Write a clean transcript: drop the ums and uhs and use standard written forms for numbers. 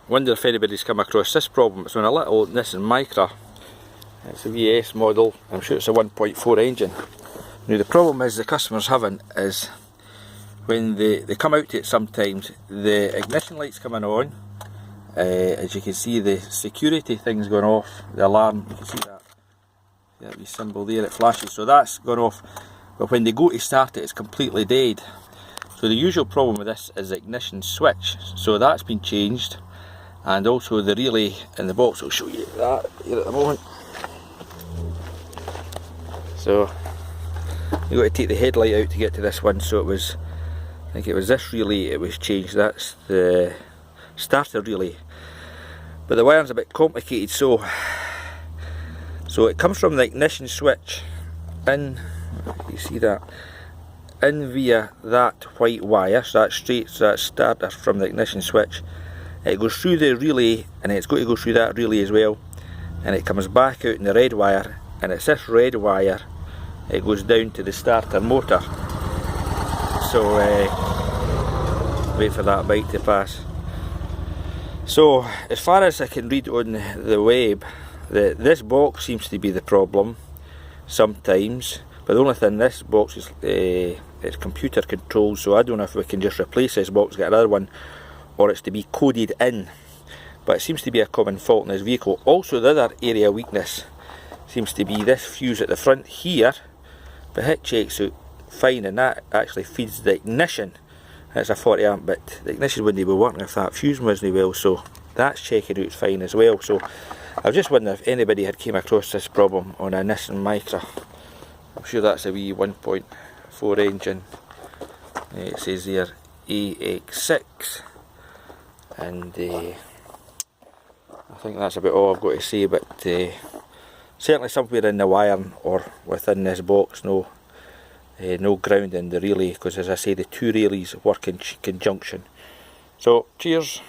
wonder if anybody's come across this problem. It's on a little Nissan Micra. It's a VS model. I'm sure it's a 1.4 engine. Now the problem is the customer's having is when they come out to it sometimes, the ignition light's coming on. As you can see, the security thing's going off, the alarm, you can see that wee symbol there, it flashes, so that's gone off. But when they go to start it, it's completely dead. So the usual problem with this is the ignition switch. So that's been changed, and also the relay in the box. I'll show you that here at the moment. So you've got to take the headlight out to get to this one. So it was, I think it was this relay it was changed. That's the starter relay. But the wiring's a bit complicated, so it comes from the ignition switch in, you see that, in via that white wire, so that's straight, so that's starter from the ignition switch. It goes through the relay, and it's going to go through that relay as well, and it comes back out in the red wire, and it's this red wire, it goes down to the starter motor. So wait for that bike to pass. So as far as I can read on the web, this box seems to be the problem sometimes, but the only thing, this box is it's computer controlled, so I don't know if we can just replace this box, get another one, or it's to be coded in. But it seems to be a common fault in this vehicle. Also the other area of weakness seems to be this fuse at the front here, but it checks out fine, and that actually feeds the ignition. It's a 40 amp, but the ignition wouldn't be working if that fuse wasn't well, so that's checking out fine as well. So I was just wondering if anybody had came across this problem on a Nissan Micra. I'm sure that's a wee 1.4 engine. It says there AX6, and I think that's about all I've got to say, but certainly somewhere in the wiring or within this box, no ground in the relay, because as I say, the two relays work in conjunction. So cheers.